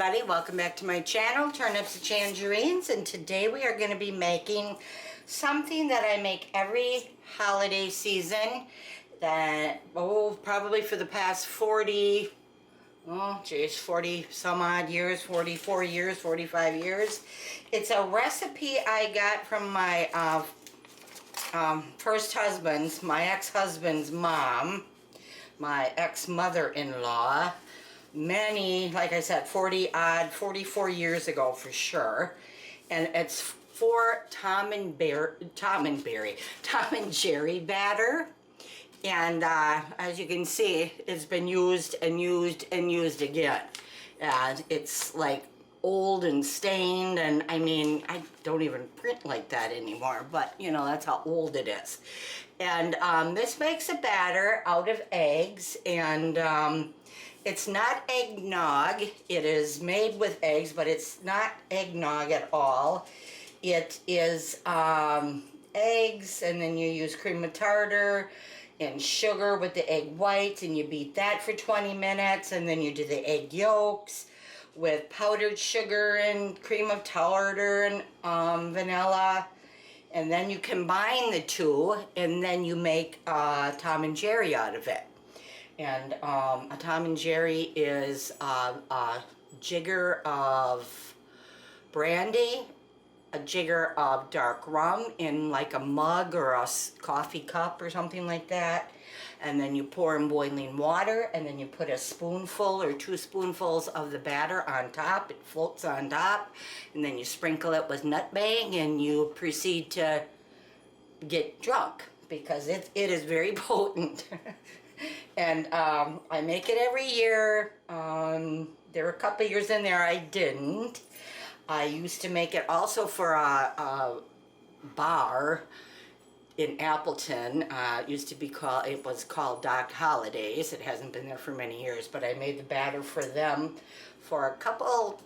everybody, welcome back to my channel, Turnips and Tangerines, and today we are going to be making something that I make every holiday season that, probably for the past 40 some odd years, 44 years, 45 years. It's a recipe I got from my first husband's, my ex-husband's mom, my ex-mother-in-law, like I said, 44 years ago for sure. And it's for Tom and Jerry batter. And as you can see, it's been used and used and used again. It's like old and stained, and I mean, I don't even print like that anymore, but you know, that's how old it is. And this makes a batter out of eggs, and it's not eggnog. It is made with eggs, but it's not eggnog at all. It is eggs, and then you use cream of tartar and sugar with the egg whites, and you beat that for 20 minutes, and then you do the egg yolks with powdered sugar and cream of tartar and vanilla, and then you combine the two, and then you make Tom and Jerry out of it. And a Tom and Jerry is a jigger of brandy, a jigger of dark rum in like a mug or a coffee cup or something like that, and then you pour in boiling water, and then you put a spoonful or 2 spoonfuls of the batter on top. It floats on top, and then you sprinkle it with nutmeg, and you proceed to get drunk because it is very potent. And I make it every year. There were a couple years in there I didn't. I used to make it also for a bar in Appleton. It was called Doc Holidays. It hasn't been there for many years, but I made the batter for them for a couple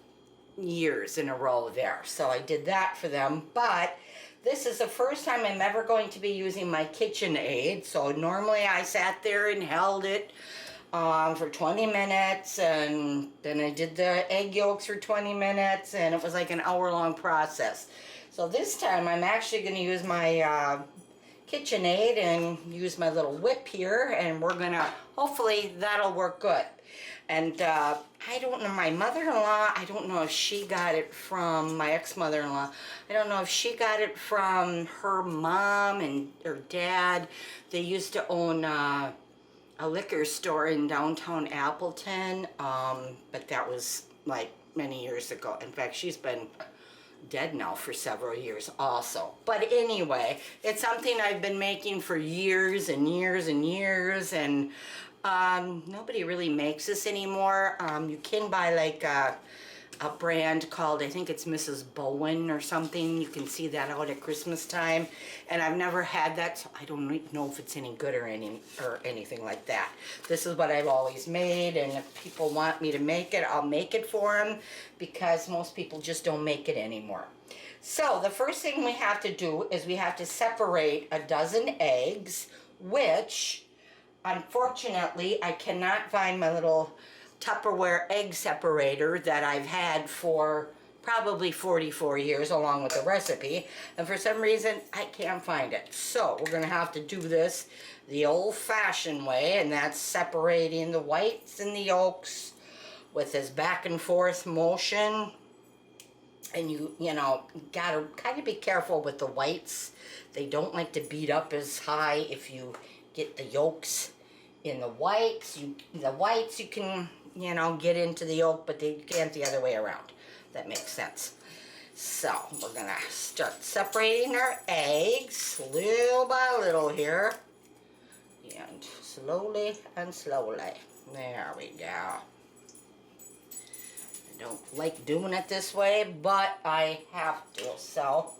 years in a row there. So I did that for them, but this is the first time I'm ever going to be using my KitchenAid. So normally I sat there and held it for 20 minutes, and then I did the egg yolks for 20 minutes, and it was like an hour-long process. So this time I'm actually going to use my KitchenAid and use my little whip here, and we're going to, hopefully that'll work good. And I don't know, my mother-in-law, I don't know if she got it from my ex-mother-in-law. I don't know if she got it from her mom and her dad. They used to own a liquor store in downtown Appleton, but that was like many years ago. In fact, she's been dead now for several years also. But anyway, it's something I've been making for years and years and years, and nobody really makes this anymore. You can buy like a brand called, I think it's Mrs. Bowen or something. You can see that out at Christmas time, and I've never had that, so I don't know if it's any good or anything like that. This is what I've always made, and if people want me to make it, I'll make it for them, because most people just don't make it anymore. So the first thing we have to do is we have to separate a dozen eggs, which unfortunately I cannot find my little Tupperware egg separator that I've had for probably 44 years along with the recipe, and for some reason I can't find it. So we're gonna have to do this the old-fashioned way, and that's separating the whites and the yolks with this back and forth motion. And you know, gotta kind of be careful with the whites. They don't like to beat up as high if you get the yolks in the whites. You can, you know, get into the yolk, but they can't the other way around. That makes sense. So we're gonna start separating our eggs little by little here, and slowly and slowly. There we go. I don't like doing it this way, but I have to. So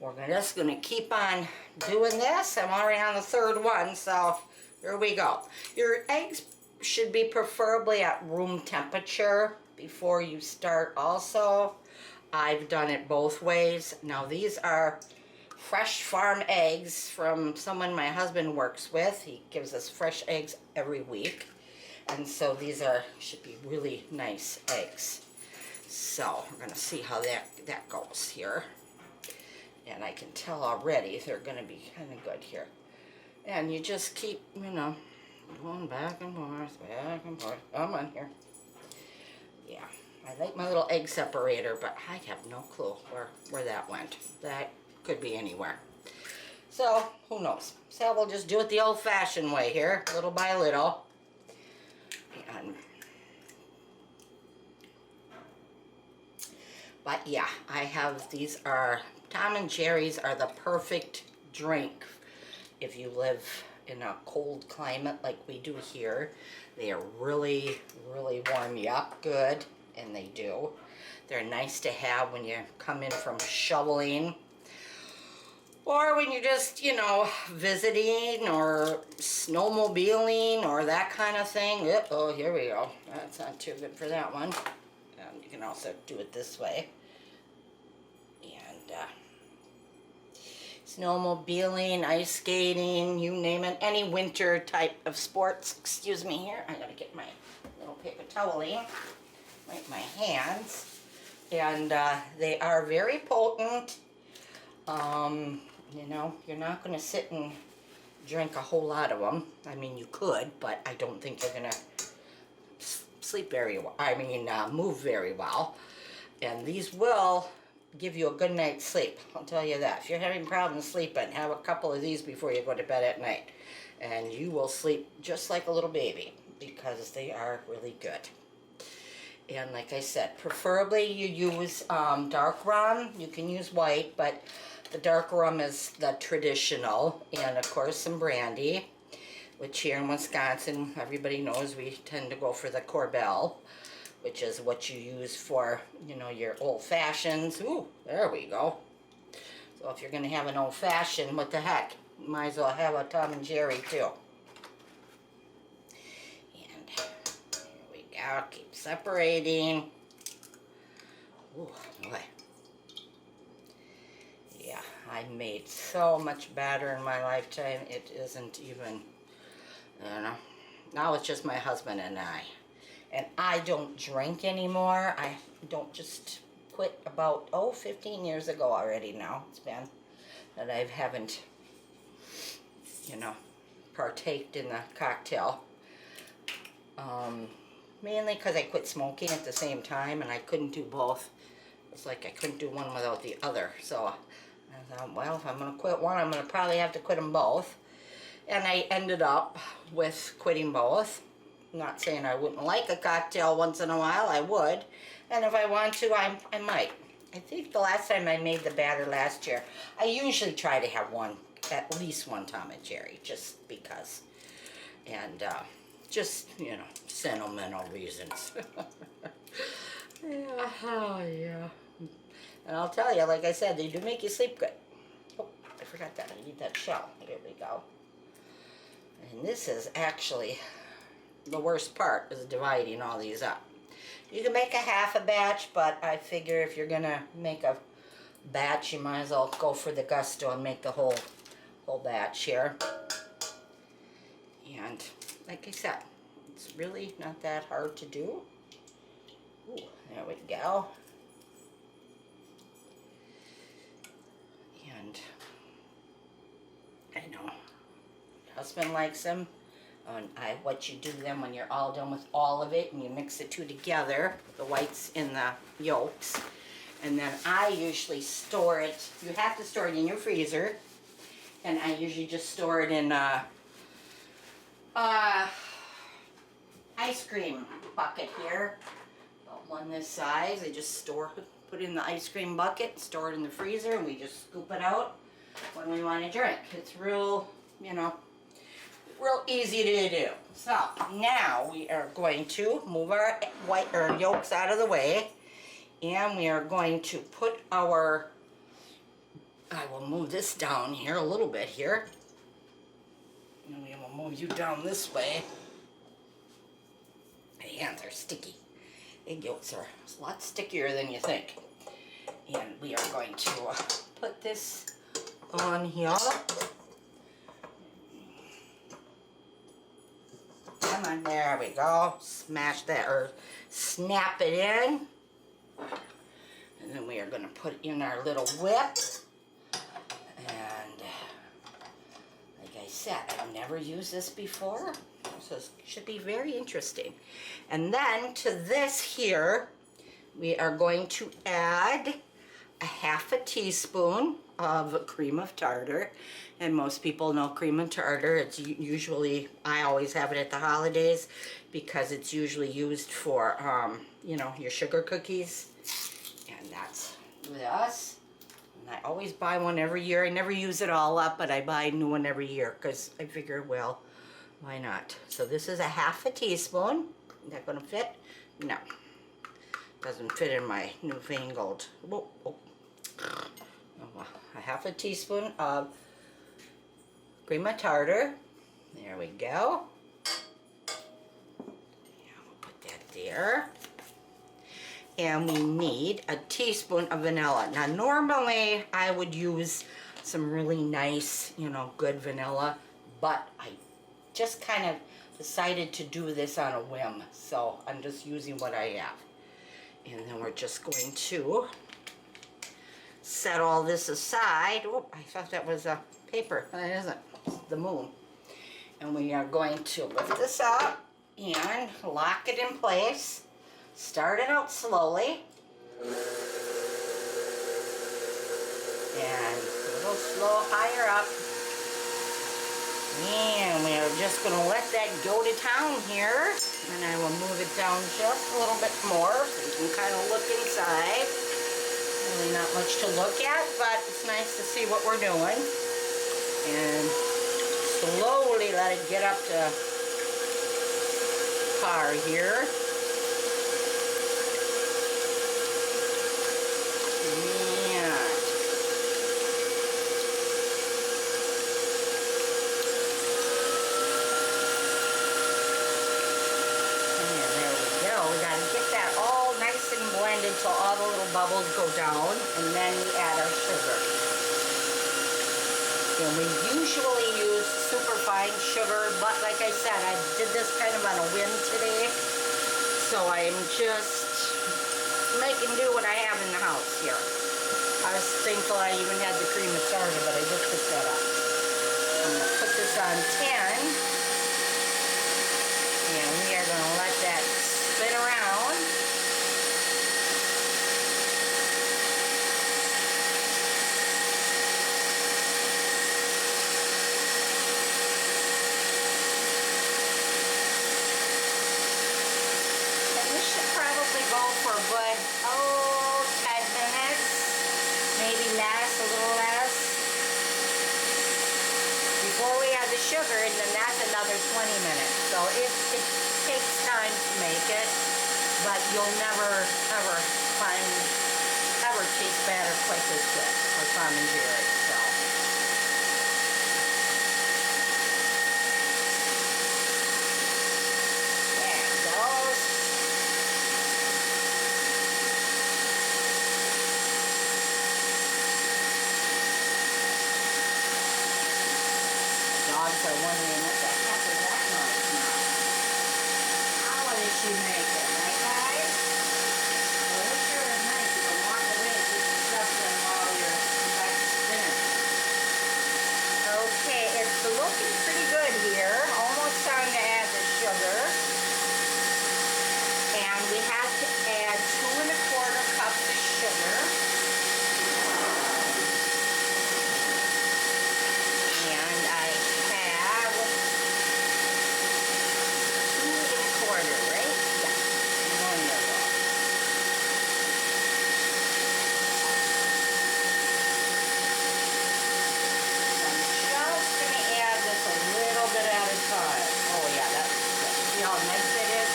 we're just gonna keep on doing this. I'm already on the 3rd one, so here we go. Your eggs should be preferably at room temperature before you start also. I've done it both ways. Now these are fresh farm eggs from someone my husband works with. He gives us fresh eggs every week. And so these should be really nice eggs. So we're gonna see how that goes here. And I can tell already they're gonna be kind of good here. And you just keep, you know, going back and forth, back and forth. Come on here. Yeah, I like my little egg separator, but I have no clue where that went. That could be anywhere. So, who knows? So we'll just do it the old-fashioned way here, little by little. And, but yeah, I have, these are, Tom and Jerry's are the perfect drink if you live in a cold climate like we do here. They are really, really warm you up good, and they do. They're nice to have when you come in from shoveling, or when you're just, you know, visiting or snowmobiling or that kind of thing. Oh, here we go. That's not too good for that one. You can also do it this way. And snowmobiling, ice skating, you name it, any winter type of sports. Excuse me here, I gotta get my little paper toweling, wipe my hands. And they are very potent. You know, you're not gonna sit and drink a whole lot of them. I mean, you could, but I don't think you're gonna sleep very well. I mean, move very well. And these will give you a good night's sleep. I'll tell you that. If you're having problems sleeping, have a couple of these before you go to bed at night, and you will sleep just like a little baby, because they are really good. And like I said, preferably you use dark rum. You can use white, but the dark rum is the traditional. And of course some brandy, which here in Wisconsin, everybody knows we tend to go for the Corbel, which is what you use for, you know, your old fashions. Ooh, there we go. So if you're gonna have an old fashioned, what the heck? You might as well have a Tom and Jerry too. And there we go, keep separating. Ooh, boy. Yeah, I made so much batter in my lifetime, it isn't even, you know. Now it's just my husband and I. And I don't drink anymore. I don't, just quit about, 15 years ago already now. It's been that I haven't, you know, partaked in the cocktail. Mainly because I quit smoking at the same time, and I couldn't do both. It's like I couldn't do one without the other. So I thought, well, if I'm going to quit one, I'm going to probably have to quit them both. And I ended up with quitting both. I'm not saying I wouldn't like a cocktail once in a while, I would. And if I want to, I might. I think the last time I made the batter last year, I usually try to have one, at least one Tom and Jerry, just because. And just, you know, sentimental reasons. Yeah, oh yeah. And I'll tell you, like I said, they do make you sleep good. Oh, I forgot that. I need that shell. Here we go. And this is actually the worst part, is dividing all these up. You can make a half a batch, but I figure if you're gonna make a batch, you might as well go for the gusto and make the whole batch here. And like I said, it's really not that hard to do. Ooh, there we go. And I know my husband likes them. And what you do then when you're all done with all of it, and you mix the two together, the whites and the yolks, and then I usually store it. You have to store it in your freezer, and I usually just store it in ice cream bucket here, about one this size. I just put it in the ice cream bucket, store it in the freezer, and we just scoop it out when we want to drink. It's real, you know, real easy to do. So now we are going to move our yolks out of the way, and we are going to put our, I will move this down here a little bit here, and we will move you down this way. My hands are sticky. Egg yolks are a lot stickier than you think. And we are going to put this on here. Come on, there we go. Smash that, or snap it in. And then we are going to put in our little whip. And like I said, I've never used this before, so it should be very interesting. And then to this here, we are going to add a half a teaspoon of cream of tartar. And most people know cream of tartar. It's usually, I always have it at the holidays because it's usually used for, you know, your sugar cookies. And that's this. And I always buy one every year. I never use it all up, but I buy a new one every year because I figure, well, why not? So this is a half a teaspoon. Is that going to fit? No. Doesn't fit in my newfangled. Whoa, whoa. A half a teaspoon of cream of tartar. There we go. Yeah, we'll put that there. And we need a teaspoon of vanilla. Now normally I would use some really nice, you know, good vanilla, but I just kind of decided to do this on a whim. So I'm just using what I have. And then we're just going to set all this aside. Oh, I thought that was a paper, but it isn't. It's the moon. And we are going to lift this up and lock it in place. Start it out slowly. And a little slow higher up. And we are just going to let that go to town here. And I will move it down just a little bit more so you can kind of look inside. Really not much to look at, but it's nice to see what we're doing. And slowly let it get up to par here. Blended till all the little bubbles go down, and then we add our sugar. And we usually use super fine sugar, but like I said, I did this kind of on a whim today, so I'm just making do what I have in the house here. I was thankful I even had the cream of tartar, but I just picked that up. I'm going to put this on 10, and we are going to let that spin around. Go for a good, 10 minutes, maybe less, a little less, before we add the sugar, and then that's another 20 minutes. So it takes time to make it, but you'll never, ever taste batter quite this good for Tom and Jerry, so. There it goes. Dogs are wondering what the heck is that noise now. Now what is she making, right guys? Well, it sure is nice. You can walk away and keep stuff in while you're back to spinning. Okay, it's looking pretty good here. Almost time to add the sugar. And we have to add 2 1/4 cups of sugar. And I have 2 1/4, right? Yeah. Wonderful. I'm just going to add this a little bit at a time. Oh yeah, that's good. See how nice it is?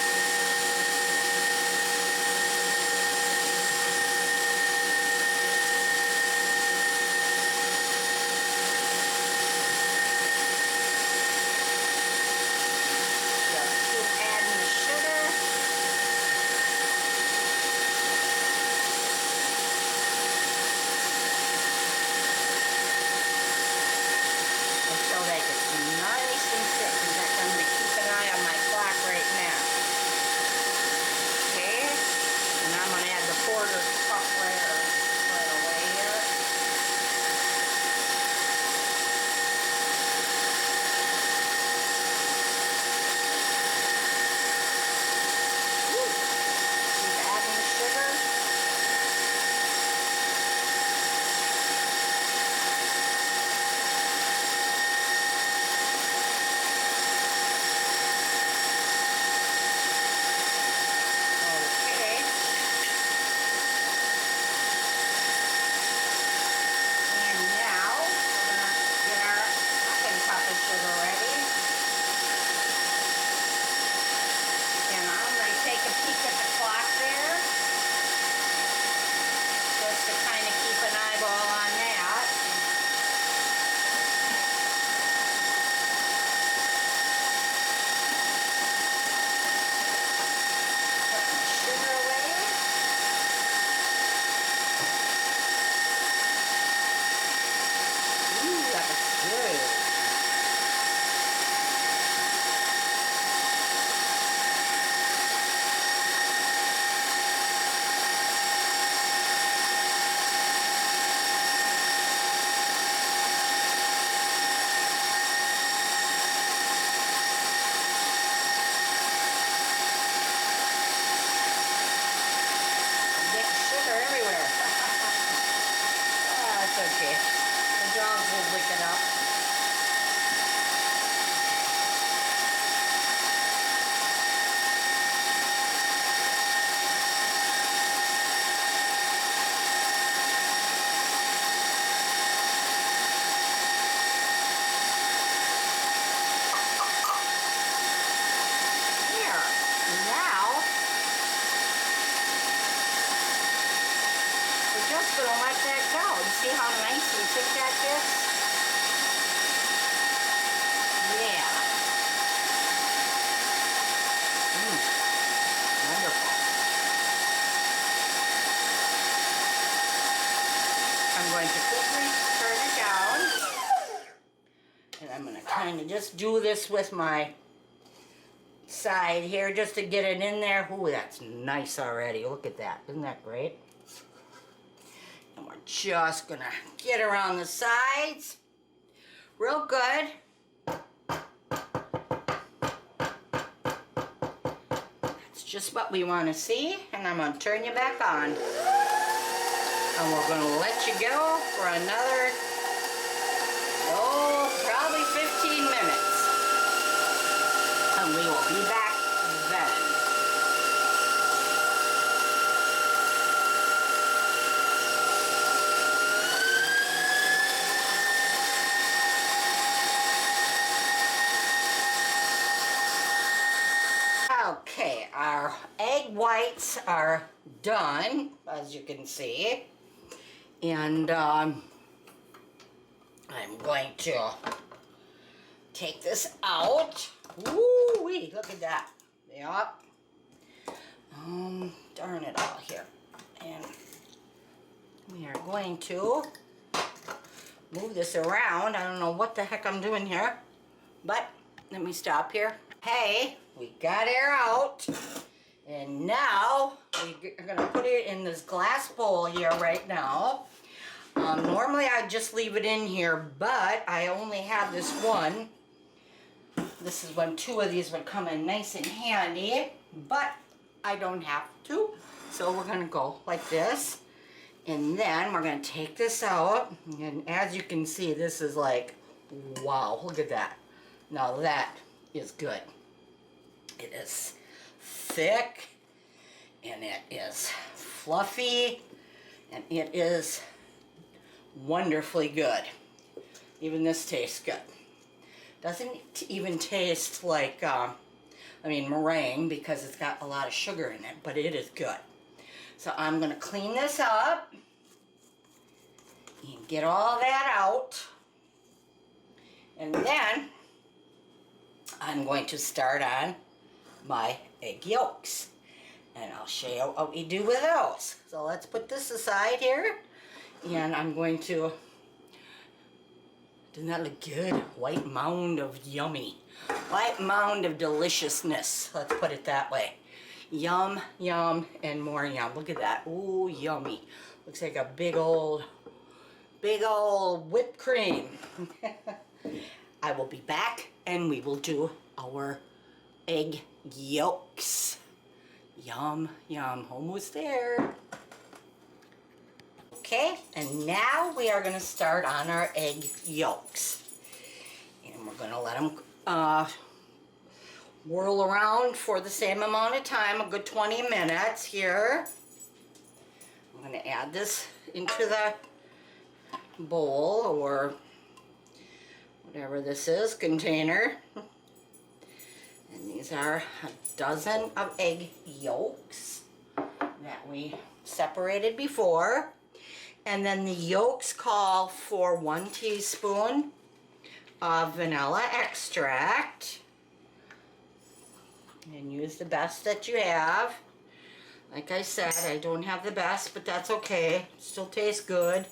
Nice and thick. In fact, I'm going to keep an eye on my clock right now. think that gets? Yeah. Wonderful. I'm going to quickly turn it down. And I'm going to kind of just do this with my side here just to get it in there. Ooh, that's nice already. Look at that. Isn't that great? And we're just going to get around the sides real good. That's just what we want to see. And I'm going to turn you back on. And we're going to let you go for another, probably 15 minutes. And we will be back then. Okay, our egg whites are done, as you can see. And I'm going to take this out. Woo-wee, look at that. Yup. Darn it all here. And we are going to move this around. I don't know what the heck I'm doing here, but let me stop here. Hey, we got air out. And now we're going to put it in this glass bowl here right now. Normally I'd just leave it in here, but I only have this one. This is when two of these would come in nice and handy, but I don't have to. So we're going to go like this. And then we're going to take this out. And as you can see, this is like, wow, look at that. Now that is good. It is thick, and it is fluffy, and it is wonderfully good. Even this tastes good. Doesn't even taste like, meringue, because it's got a lot of sugar in it, but it is good. So I'm going to clean this up and get all that out. And then I'm going to start on my egg yolks. And I'll show you what we do with those. So let's put this aside here. And I'm going to, doesn't that look good? White mound of yummy. White mound of deliciousness. Let's put it that way. Yum, yum, and more yum. Look at that. Ooh, yummy. Looks like a big old whipped cream. I will be back and we will do our egg yolks. Yum, yum. Almost there. Okay, and now we are going to start on our egg yolks. And we're going to let them whirl around for the same amount of time, a good 20 minutes here. I'm going to add this into the bowl or whatever this is, container. And these are a dozen of egg yolks that we separated before. And then the yolks call for 1 teaspoon of vanilla extract. And use the best that you have. Like I said, I don't have the best, but that's okay. It still tastes good.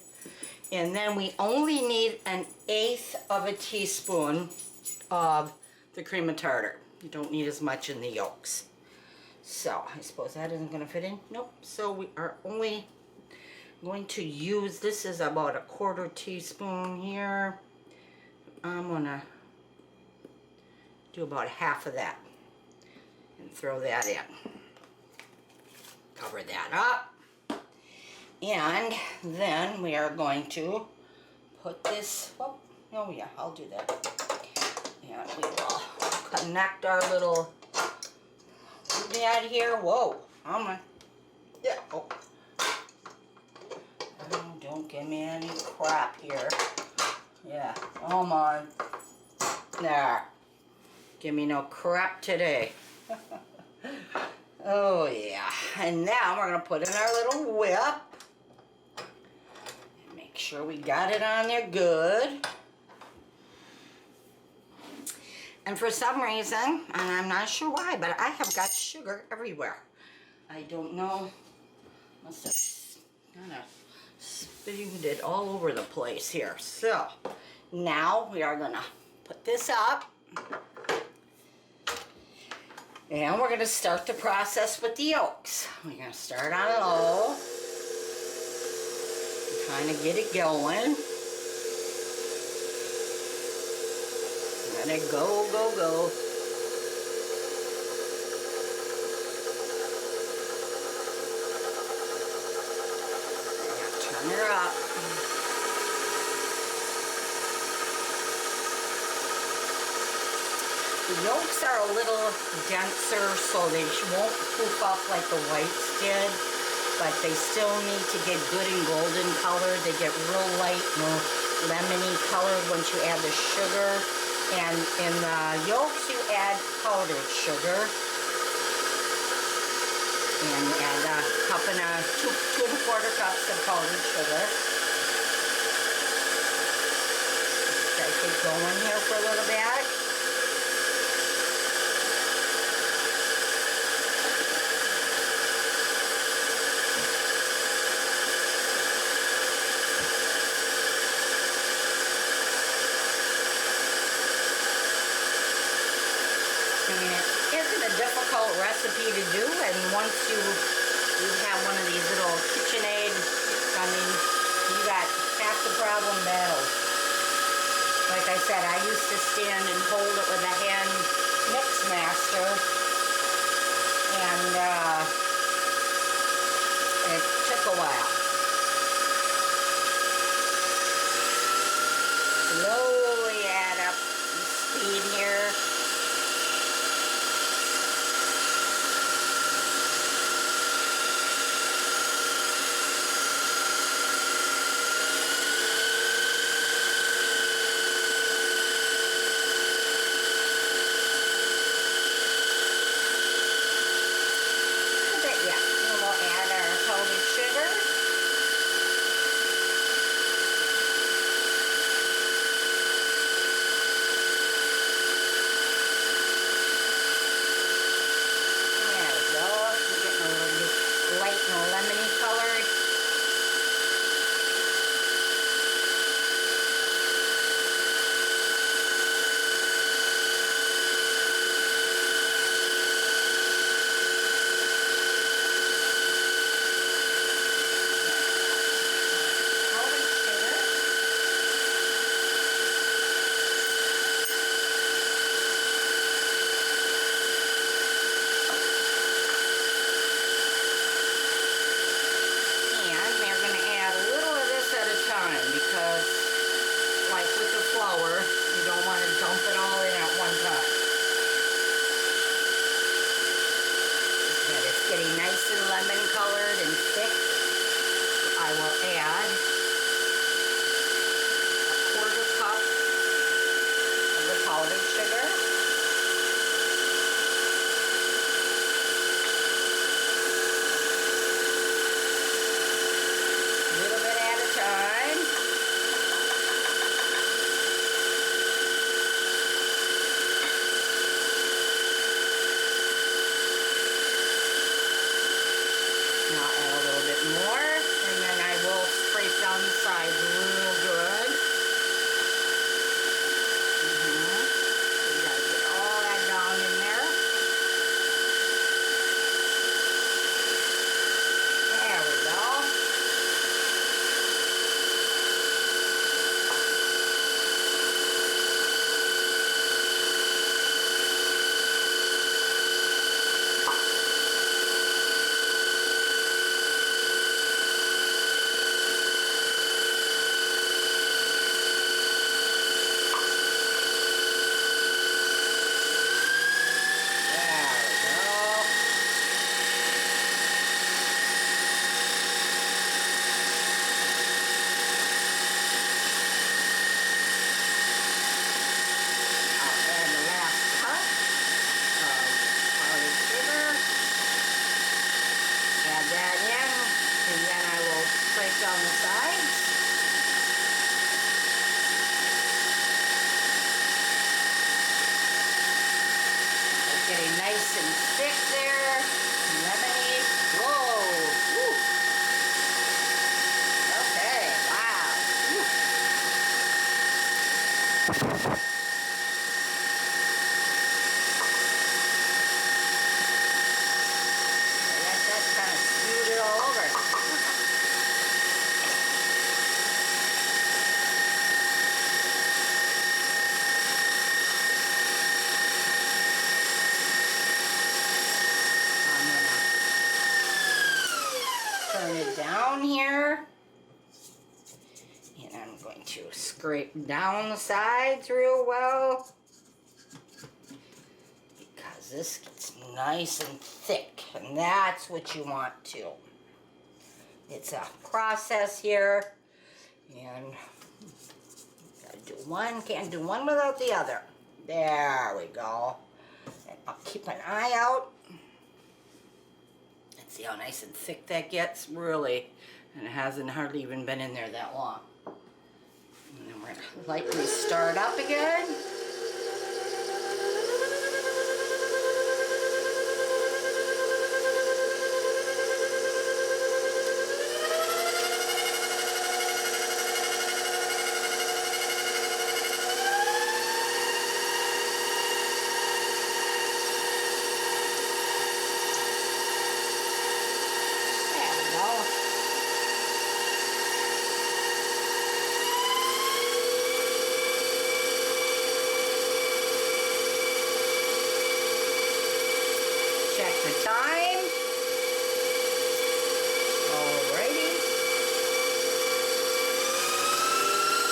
And then we only need 1/8 of a teaspoon of the cream of tartar. You don't need as much in the yolks. So I suppose that isn't going to fit in. Nope. So we are only going to use, this is about 1/4 teaspoon here. I'm going to do about 1/2 of that and throw that in. Cover that up. And then we are going to put this, oh yeah, I'll do that. And we will connect our little doodad here. Whoa, yeah, oh. Oh, don't give me any crap here. Yeah, come on. There. Give me no crap today. Oh yeah. And now we're going to put in our little whip. And make Make sure we got it on there good. And for some reason, and I'm not sure why, but I have got sugar everywhere. I don't know. Must have kind of spewed it all over the place here. So now we are gonna put this up. And we're gonna start the process with the yolks. We're gonna start on low. Kind of get it going. Let it go, go, go. Turn her up. The yolks are a little denser, so they won't poof up like the whites did, but they still need to get good and golden colored. They get real light and lemony colored once you add the sugar. And in the yolks, you add powdered sugar. And add a cup and two and a quarter cups of powdered sugar. Gotta keep going here for a little bit. Difficult recipe to do, and once you have one of these little KitchenAid, I mean, you got half the problem battled. Like I said, I used to stand and hold it with a hand mix master, and it took a while. Slowly add up the speed here. Lemon colored and thick, I will add a quarter cup of the powdered sugar. A little bit at a time. More, and then I will scrape down the sides real good. You gotta get all that down in there. There we go. Down the sides. nice and thick there. Lemony. Whoa. Woo. Okay, wow. Woo. That's kind of spewed it all over. Turn it down here, and I'm going to scrape down the sides real well because this gets nice and thick, and that's what you want to. It's a process here, and gotta do one, can't do one without the other. There we go. And I'll keep an eye out. See how nice and thick that gets, really, and it hasn't hardly even been in there that long. And then we're gonna lightly start up again. Time. Alrighty.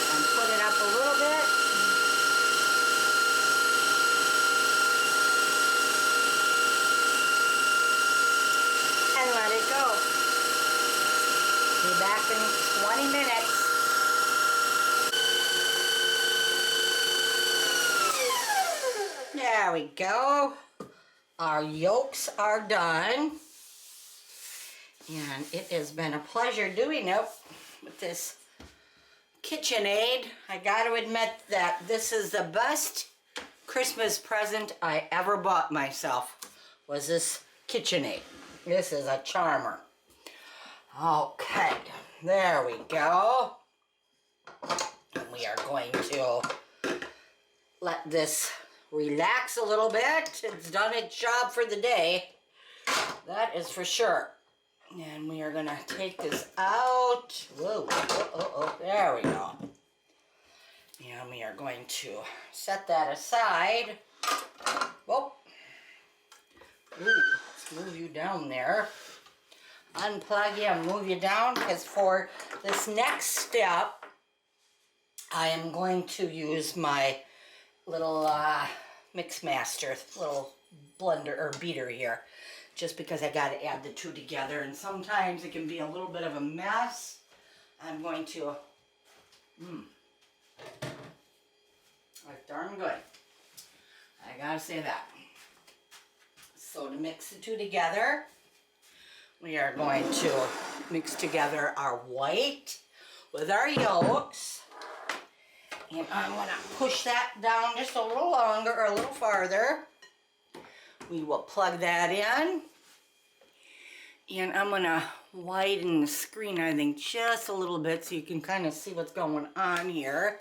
And put it up a little bit. And let it go. Be back in 20 minutes. There we go. Our yolks are done, and it has been a pleasure doing it with this KitchenAid. I got to admit that this is the best Christmas present I ever bought myself, was this KitchenAid. This is a charmer. Okay, there we go. And we are going to let this relax a little bit. It's done its job for the day. That is for sure. And we are going to take this out. Whoa, there we go. And we are going to set that aside. Whoop. Ooh, let's move you down there. Unplug you and move you down, because for this next step, I am going to use my little mix master, little blender or beater here, just because I got to add the two together, and sometimes it can be a little bit of a mess. I'm going to that's darn good, I gotta say that. So to mix the two together, we are going to mix together our white with our yolks. And I'm going to push that down just a little longer, or a little farther. We will plug that in. And I'm going to widen the screen, I think, just a little bit so you can kind of see what's going on here.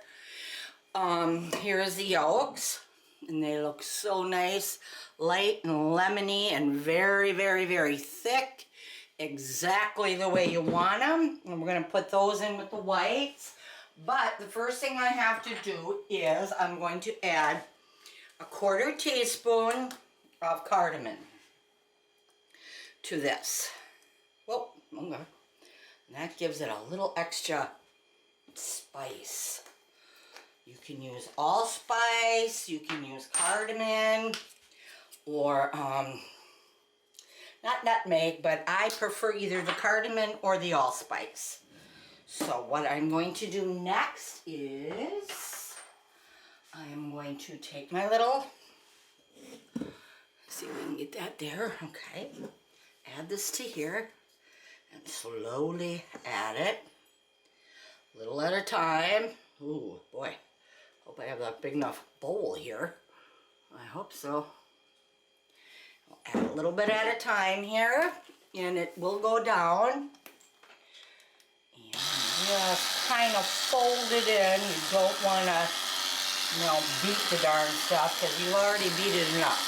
Here's the yolks. And they look so nice, light and lemony, and very, very, very thick. Exactly the way you want them. And we're going to put those in with the whites. But the first thing I have to do is I'm going to add a 1/4 teaspoon of cardamom to this. Whoa, okay. And that gives it a little extra spice. You can use allspice, you can use cardamom, or not nutmeg, but I prefer either the cardamom or the allspice. So what I'm going to do next is I am going to take my little, see if we can get that there, okay. Add this to here and slowly add it, little at a time. Ooh, boy, hope I have that big enough bowl here. I hope so. a little bit at a time here, and it will go down. And just kind of fold it in. You don't want to, beat the darn stuff because you already beat it enough.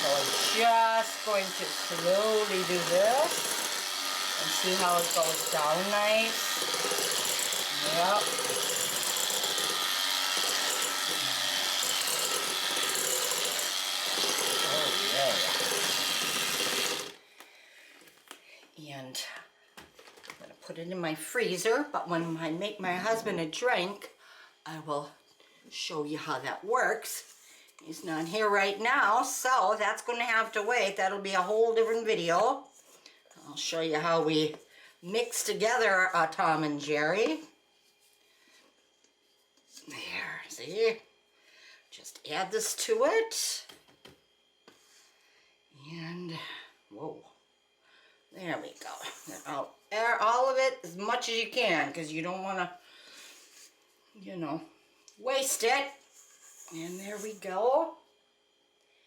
So I'm just going to slowly do this and see how it goes down nice. Yep. And I'm going to put it in my freezer, but when I make my husband a drink, I will show you how that works. He's not here right now, so that's going to have to wait. That'll be a whole different video. I'll show you how we mix together a Tom and Jerry. There, see? Just add this to it. And, whoa. There we go. All of it as much as you can because you don't want to, waste it. And there we go.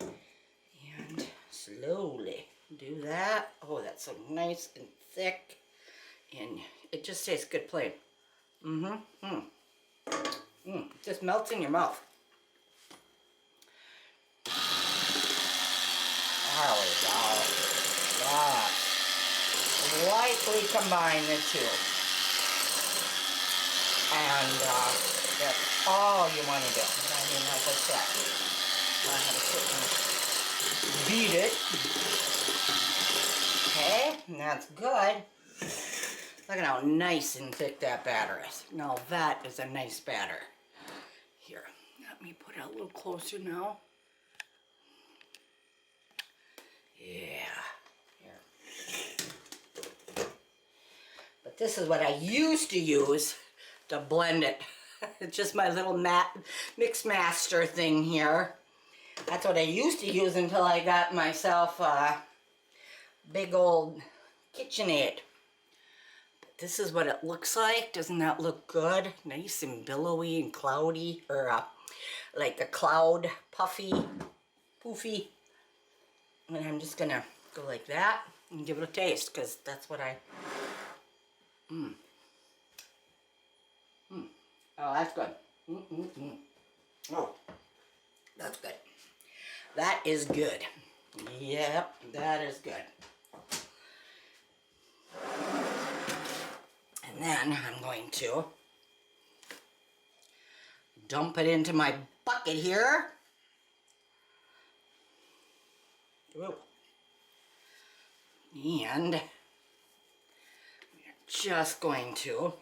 And slowly do that. Oh, that's so nice and thick. And it just tastes good plain. Just melts in your mouth. There we go. Ah. Lightly combine the two. And that's all you want to do. I mean, like I said, I have to beat it. Okay, and that's good. Look at how nice and thick that batter is. Now that is a nice batter. Here, let me put it a little closer now. Yeah. But this is what I used to use to blend it. It's just my little mix master thing here. That's what I used to use until I got myself a big old KitchenAid. But this is what it looks like. Doesn't that look good? Nice and billowy and cloudy, or like a cloud, poofy. And I'm just gonna go like that and give it a taste because that's what I. Oh, that's good. Oh, that's good. That is good. Yep, that is good. And then I'm going to dump it into my bucket here. Ooh. And we're just going to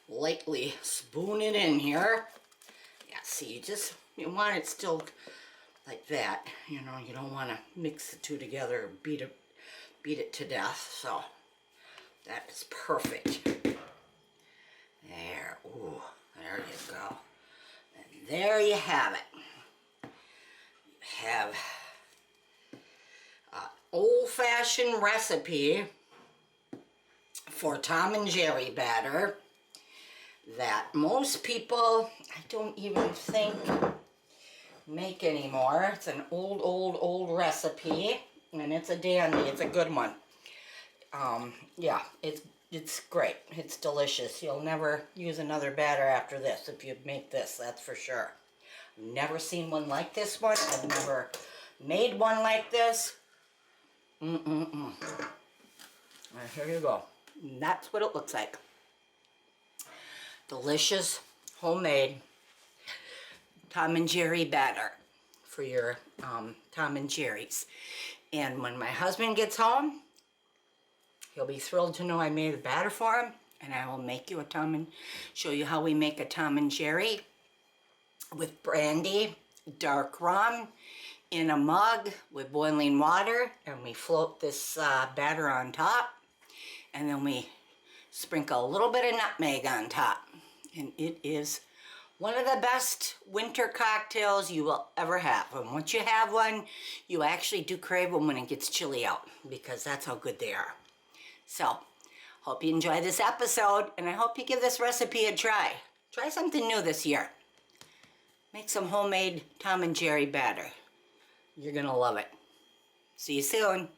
lightly spoon it in here. Yeah, see, you want it still like that. You don't want to mix the two together or beat it to death. So that is perfect. There, ooh, there you go. And there you have it. You have an old-fashioned recipe for Tom and Jerry batter that most people, I don't even think, make anymore. It's an old recipe, and it's a dandy. It's a good one. Yeah, it's great. It's delicious. You'll never use another batter after this if you make this, that's for sure. I've never seen one like this one. I've never made one like this. Well, here you go. And that's what it looks like. Delicious, homemade Tom and Jerry batter for your Tom and Jerry's. And when my husband gets home, he'll be thrilled to know I made the batter for him, and I will make you show you how we make a Tom and Jerry with brandy, dark rum, in a mug with boiling water, and we float this batter on top, and then we sprinkle a little bit of nutmeg on top. And it is one of the best winter cocktails you will ever have. And once you have one, you actually do crave them when it gets chilly out, because that's how good they are. So, hope you enjoy this episode, and I hope you give this recipe a try. Try something new this year. Make some homemade Tom and Jerry batter. You're gonna love it. See you soon.